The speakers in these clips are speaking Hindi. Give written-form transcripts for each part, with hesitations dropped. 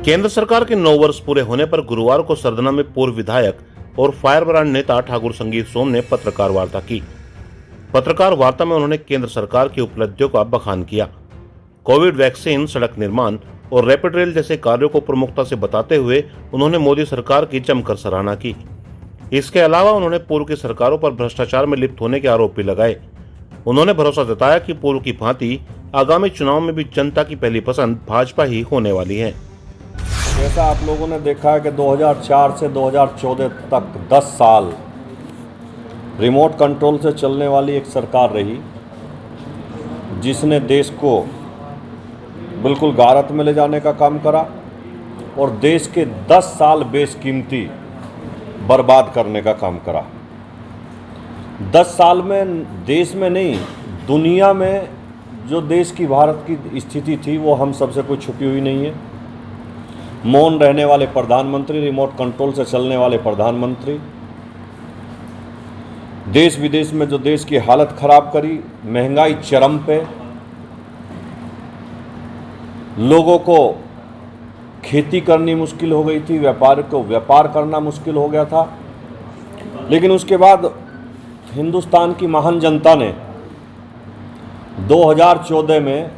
केंद्र सरकार के 9 वर्ष पूरे होने पर गुरुवार को सरदना में पूर्व विधायक और फायर ब्रांड नेता ठाकुर संगीत सोम ने पत्रकार वार्ता की। पत्रकार वार्ता में उन्होंने केंद्र सरकार की उपलब्धियों का बखान किया। कोविड वैक्सीन, सड़क निर्माण और रैपिड रेल जैसे कार्यों को प्रमुखता से बताते हुए उन्होंने मोदी सरकार की जमकर सराहना की। इसके अलावा उन्होंने पूर्व की सरकारों पर भ्रष्टाचार में लिप्त होने के आरोप भी लगाए। उन्होंने भरोसा जताया कि पूर्व की भांति आगामी चुनाव में भी जनता की पहली पसंद भाजपा ही होने वाली है। जैसा आप लोगों ने देखा है कि 2004 से 2014 तक 10 साल रिमोट कंट्रोल से चलने वाली एक सरकार रही, जिसने देश को बिल्कुल गारत में ले जाने का काम करा और देश के 10 साल बेशकीमती बर्बाद करने का काम करा। 10 साल में देश में नहीं, दुनिया में जो देश की, भारत की स्थिति थी वो हम सबसे कोई छुपी हुई नहीं है। मौन रहने वाले प्रधानमंत्री, रिमोट कंट्रोल से चलने वाले प्रधानमंत्री, देश विदेश में जो देश की हालत खराब करी, महंगाई चरम पे, लोगों को खेती करनी मुश्किल हो गई थी, व्यापार करना मुश्किल हो गया था। लेकिन उसके बाद हिंदुस्तान की महान जनता ने 2014 में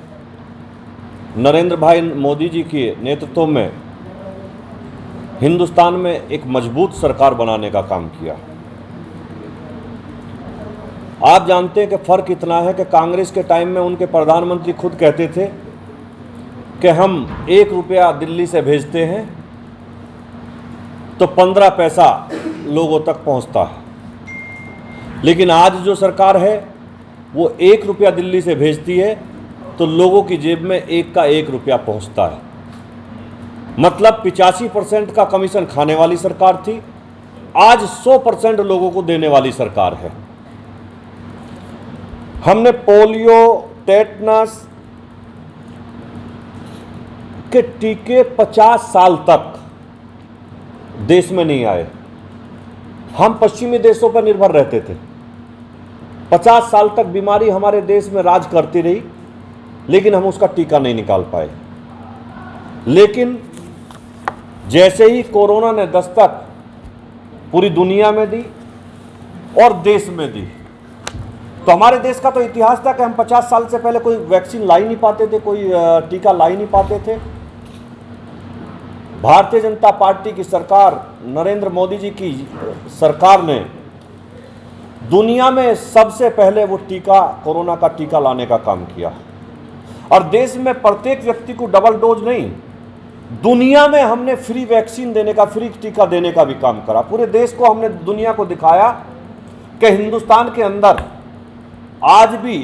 नरेंद्र भाई मोदी जी के नेतृत्व में हिंदुस्तान में एक मजबूत सरकार बनाने का काम किया। आप जानते हैं कि फर्क इतना है कि कांग्रेस के टाइम में उनके प्रधानमंत्री खुद कहते थे कि हम 1 रुपया दिल्ली से भेजते हैं तो 15 पैसा लोगों तक पहुंचता है। लेकिन आज जो सरकार है वो 1 रुपया दिल्ली से भेजती है तो लोगों की जेब में 1 का 1 रुपया पहुंचता है। मतलब 85% का कमीशन खाने वाली सरकार थी, आज 100% लोगों को देने वाली सरकार है। हमने पोलियो, टेटनस के टीके 50 साल तक देश में नहीं आए। हम पश्चिमी देशों पर निर्भर रहते थे। 50 साल तक बीमारी हमारे देश में राज करती रही, लेकिन हम उसका टीका नहीं निकाल पाए। लेकिन जैसे ही कोरोना ने दस्तक पूरी दुनिया में दी और देश में दी, तो हमारे देश का तो इतिहास था कि हम 50 साल से पहले कोई वैक्सीन ला ही नहीं पाते थे, कोई टीका ला ही नहीं पाते थे। भारतीय जनता पार्टी की सरकार, नरेंद्र मोदी जी की सरकार ने दुनिया में सबसे पहले वो कोरोना का टीका लाने का काम किया। और देश में प्रत्येक व्यक्ति को डबल डोज नहीं, दुनिया में हमने फ्री वैक्सीन देने का, फ्री टीका देने का भी काम करा। पूरे देश को हमने, दुनिया को दिखाया कि हिंदुस्तान के अंदर आज भी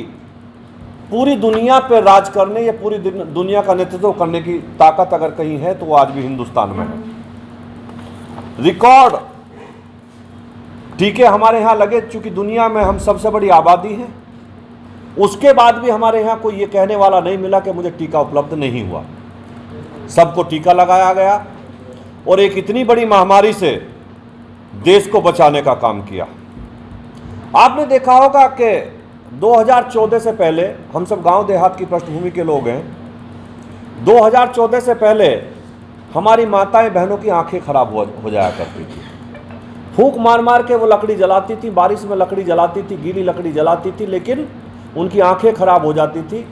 पूरी दुनिया पर राज करने या पूरी दुनिया का नेतृत्व करने की ताकत अगर कहीं है तो वो आज भी हिंदुस्तान में है। रिकॉर्ड टीके हमारे यहाँ लगे, चूंकि दुनिया में हम सबसे बड़ी आबादी है। उसके बाद भी हमारे यहाँ कोई ये कहने वाला नहीं मिला कि मुझे टीका उपलब्ध नहीं हुआ। सबको टीका लगाया गया और एक इतनी बड़ी महामारी से देश को बचाने का काम किया। आपने देखा होगा कि 2014 से पहले, हम सब गांव देहात की पृष्ठभूमि के लोग हैं, 2014 से पहले हमारी माताएं बहनों की आंखें खराब हो जाया करती थी। फूंक मार मार के वो लकड़ी जलाती थी, बारिश में लकड़ी जलाती थी, गीली लकड़ी जलाती थी, लेकिन उनकी आंखें खराब हो जाती थी।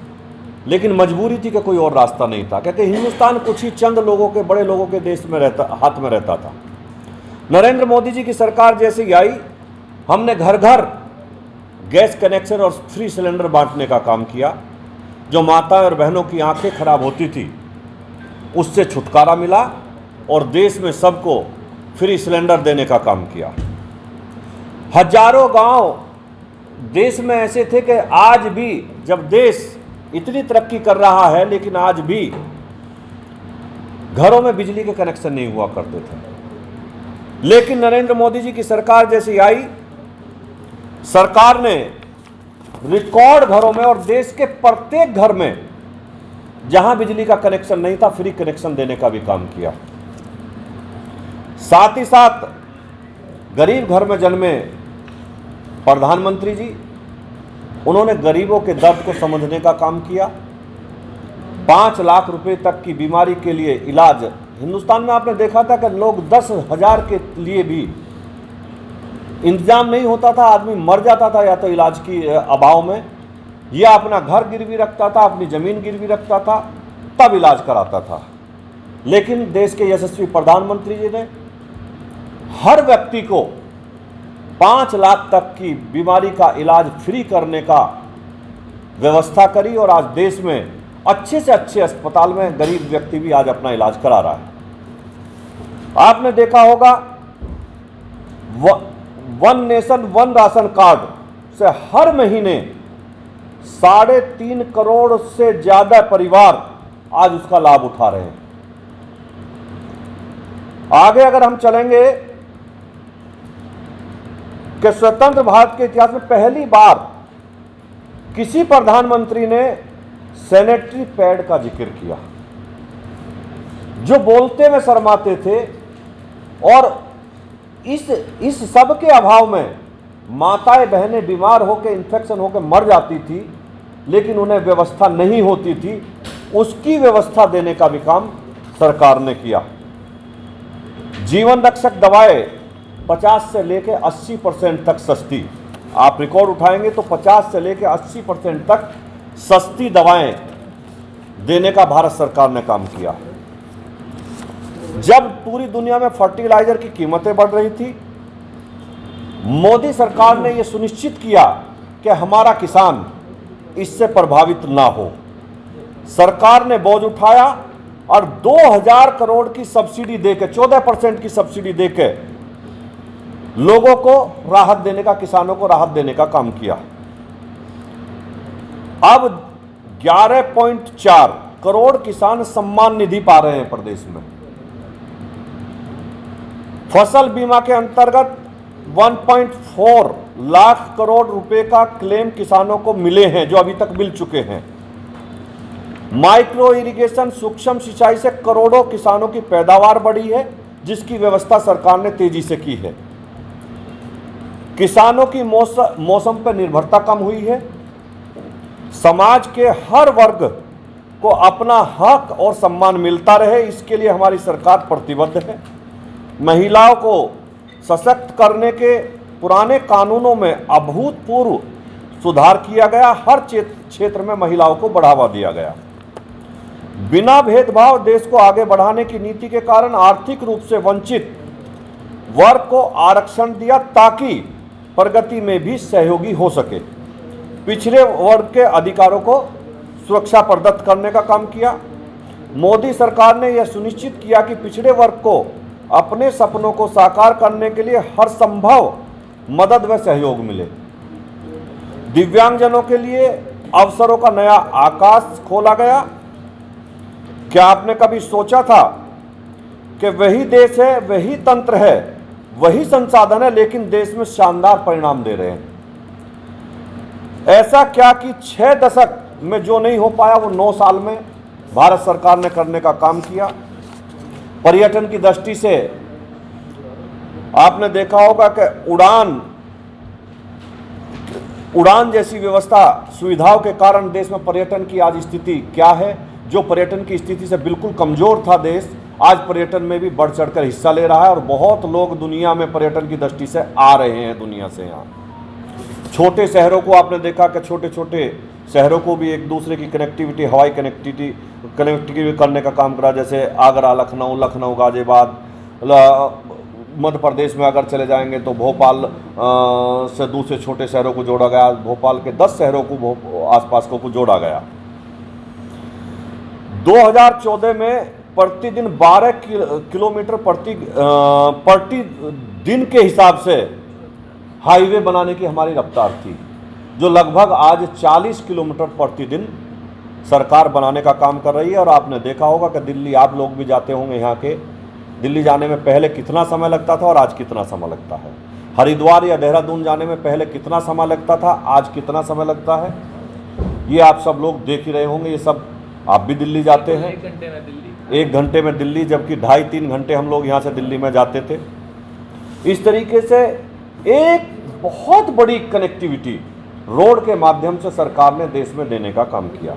लेकिन मजबूरी थी कि कोई और रास्ता नहीं था, क्योंकि हिंदुस्तान कुछ ही चंद लोगों के, बड़े लोगों के देश में हाथ में रहता था। नरेंद्र मोदी जी की सरकार जैसे ही आई, हमने घर घर गैस कनेक्शन और फ्री सिलेंडर बांटने का काम किया। जो माता और बहनों की आंखें खराब होती थी उससे छुटकारा मिला और देश में सबको फ्री सिलेंडर देने का काम किया। हजारों गांव देश में ऐसे थे कि आज भी, जब देश इतनी तरक्की कर रहा है, लेकिन आज भी घरों में बिजली के कनेक्शन नहीं हुआ करते थे। लेकिन नरेंद्र मोदी जी की सरकार जैसी आई, सरकार ने रिकॉर्ड घरों में और देश के प्रत्येक घर में जहां बिजली का कनेक्शन नहीं था, फ्री कनेक्शन देने का भी काम किया। साथ ही साथ गरीब घर में जन्मे प्रधानमंत्री जी, उन्होंने गरीबों के दर्द को समझने का काम किया। 5 लाख रुपए तक की बीमारी के लिए इलाज हिंदुस्तान में आपने देखा था कि लोग 10,000 के लिए भी इंतजाम नहीं होता था, आदमी मर जाता था या तो इलाज की अभाव में, या अपना घर गिरवी रखता था, अपनी ज़मीन गिरवी रखता था, तब इलाज कराता था। लेकिन देश के यशस्वी प्रधानमंत्री जी ने हर व्यक्ति को 5 लाख तक की बीमारी का इलाज फ्री करने का व्यवस्था करी और आज देश में अच्छे से अच्छे अस्पताल में गरीब व्यक्ति भी आज अपना इलाज करा रहा है। आपने देखा होगा one nation one ration card से हर महीने 3.5 करोड़ से ज्यादा परिवार आज उसका लाभ उठा रहे हैं। आगे अगर हम चलेंगे कि स्वतंत्र भारत के इतिहास में पहली बार किसी प्रधानमंत्री ने सैनिटरी पैड का जिक्र किया। जो बोलते में शर्माते थे और इस सब के अभाव में माताएं बहनें बीमार होकर इन्फेक्शन होकर मर जाती थी, लेकिन उन्हें व्यवस्था नहीं होती थी, उसकी व्यवस्था देने का भी काम सरकार ने किया। जीवन रक्षक दवाएं 50 से लेकर 80% तक सस्ती, आप रिकॉर्ड उठाएंगे तो 50 से लेकर 80% तक सस्ती दवाएं देने का भारत सरकार ने काम किया। जब पूरी दुनिया में फर्टिलाइजर की कीमतें बढ़ रही थी, मोदी सरकार ने यह सुनिश्चित किया कि हमारा किसान इससे प्रभावित ना हो। सरकार ने बोझ उठाया और 2000 करोड़ की सब्सिडी देकर 14% की सब्सिडी देकर लोगों को राहत देने का, किसानों को राहत देने का काम किया। अब 11.4 करोड़ किसान सम्मान निधि पा रहे हैं प्रदेश में। फसल बीमा के अंतर्गत 1.4 लाख करोड़ रुपए का क्लेम किसानों को मिले हैं, जो अभी तक मिल चुके हैं। माइक्रो इरिगेशन सूक्ष्म सिंचाई से करोड़ों किसानों की पैदावार बढ़ी है, जिसकी व्यवस्था सरकार ने तेजी से की है। किसानों की मौसम पर निर्भरता कम हुई है। समाज के हर वर्ग को अपना हक और सम्मान मिलता रहे, इसके लिए हमारी सरकार प्रतिबद्ध है। महिलाओं को सशक्त करने के पुराने कानूनों में अभूतपूर्व सुधार किया गया। हर क्षेत्र में महिलाओं को बढ़ावा दिया गया। बिना भेदभाव देश को आगे बढ़ाने की नीति के कारण आर्थिक रूप से वंचित वर्ग को आरक्षण दिया, ताकि प्रगति में भी सहयोगी हो सके। पिछड़े वर्ग के अधिकारों को सुरक्षा प्रदत्त करने का काम किया। मोदी सरकार ने यह सुनिश्चित किया कि पिछड़े वर्ग को अपने सपनों को साकार करने के लिए हर संभव मदद व सहयोग मिले। दिव्यांगजनों के लिए अवसरों का नया आकाश खोला गया। क्या आपने कभी सोचा था कि वही देश है, वही तंत्र है, वही संसाधन है, लेकिन देश में शानदार परिणाम दे रहे हैं? ऐसा क्या कि 6 दशक में जो नहीं हो पाया वो 9 साल में भारत सरकार ने करने का काम किया। पर्यटन की दृष्टि से आपने देखा होगा कि उड़ान जैसी व्यवस्था, सुविधाओं के कारण देश में पर्यटन की आज स्थिति क्या है। जो पर्यटन की स्थिति से बिल्कुल कमजोर था देश, आज पर्यटन में भी बढ़ चढ़कर हिस्सा ले रहा है और बहुत लोग दुनिया में पर्यटन की दृष्टि से आ रहे हैं दुनिया से। यहाँ छोटे शहरों को आपने देखा कि छोटे छोटे शहरों को भी एक दूसरे की कनेक्टिविटी, हवाई कनेक्टिविटी करने का काम करा। जैसे आगरा, लखनऊ, गाजियाबाद, मध्य प्रदेश में अगर चले जाएंगे तो भोपाल से दूसरे छोटे शहरों को जोड़ा गया। भोपाल के 10 शहरों को आसपास को जोड़ा गया। 2014 में प्रतिदिन 12 किलोमीटर प्रति दिन के हिसाब से हाईवे बनाने की हमारी रफ्तार थी, जो लगभग आज 40 किलोमीटर प्रतिदिन सरकार बनाने का काम कर रही है। और आपने देखा होगा कि दिल्ली, आप लोग भी जाते होंगे यहाँ के, दिल्ली जाने में पहले कितना समय लगता था और आज कितना समय लगता है। हरिद्वार या देहरादून जाने में पहले कितना समय लगता था, आज कितना समय लगता है, ये आप सब लोग देख ही रहे होंगे। ये सब आप भी दिल्ली जाते हैं, 1 घंटे में दिल्ली, जबकि 2.5-3 घंटे हम लोग यहाँ से दिल्ली में जाते थे। इस तरीके से एक बहुत बड़ी कनेक्टिविटी रोड के माध्यम से सरकार ने देश में देने का काम किया।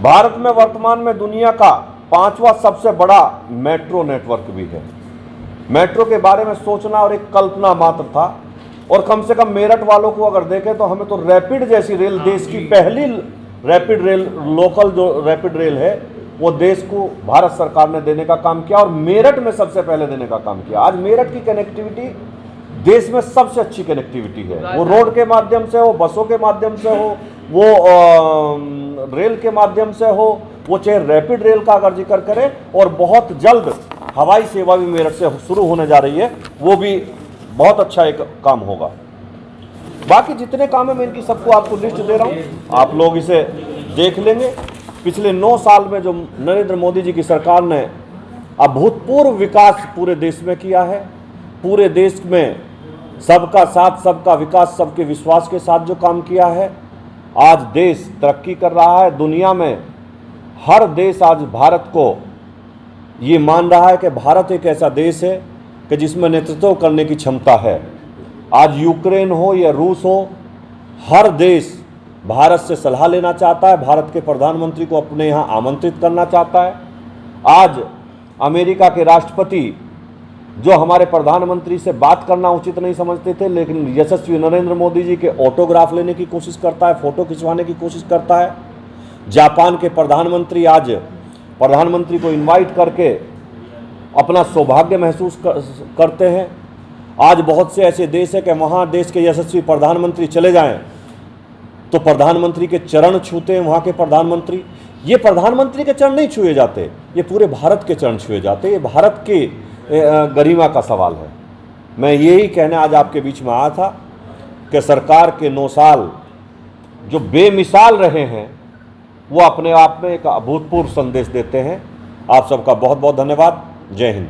भारत में वर्तमान में दुनिया का 5वां सबसे बड़ा मेट्रो नेटवर्क भी है। मेट्रो के बारे में सोचना और एक कल्पना मात्र था, और कम से कम मेरठ वालों को अगर देखें तो हमें तो रैपिड जैसी रेल, देश की पहली रैपिड रेल, लोकल जो रैपिड रेल है वो देश को भारत सरकार ने देने का काम किया, और मेरठ में सबसे पहले देने का काम किया। आज मेरठ की कनेक्टिविटी देश में सबसे अच्छी कनेक्टिविटी है, वो रोड के माध्यम से हो, बसों के माध्यम से हो, वो रेल के माध्यम से हो, वो चाहे रैपिड रेल का अगर जिक्र करें, और बहुत जल्द हवाई सेवा भी मेरठ से शुरू होने जा रही है, वो भी बहुत अच्छा एक काम होगा। बाकी जितने काम है मैं इनकी सबको आपको लिस्ट दे रहा हूँ, आप लोग इसे देख लेंगे। पिछले 9 साल में जो नरेंद्र मोदी जी की सरकार ने अभूतपूर्व विकास पूरे देश में किया है, पूरे देश में सबका साथ, सबका विकास, सबके विश्वास के साथ जो काम किया है, आज देश तरक्की कर रहा है। दुनिया में हर देश आज भारत को ये मान रहा है कि भारत एक ऐसा देश है कि जिसमें नेतृत्व करने की क्षमता है। आज यूक्रेन हो या रूस हो, हर देश भारत से सलाह लेना चाहता है, भारत के प्रधानमंत्री को अपने यहाँ आमंत्रित करना चाहता है। आज अमेरिका के राष्ट्रपति जो हमारे प्रधानमंत्री से बात करना उचित नहीं समझते थे, लेकिन यशस्वी नरेंद्र मोदी जी के ऑटोग्राफ लेने की कोशिश करता है, फोटो खिंचवाने की कोशिश करता है। जापान के प्रधानमंत्री आज प्रधानमंत्री को इनवाइट करके अपना सौभाग्य महसूस करते हैं। आज बहुत से ऐसे देश हैं कि वहाँ देश के यशस्वी प्रधानमंत्री चले जाएं तो प्रधानमंत्री के चरण छूते हैं वहाँ के प्रधानमंत्री। ये प्रधानमंत्री के चरण नहीं छुए जाते, ये पूरे भारत के चरण छुए जाते। ये भारत के गरिमा का सवाल है। मैं यही कहने आज आपके बीच में आया था कि सरकार के 9 साल जो बेमिसाल रहे हैं, वो अपने आप में एक अभूतपूर्व संदेश देते हैं। आप सबका बहुत बहुत धन्यवाद। जय हिंद।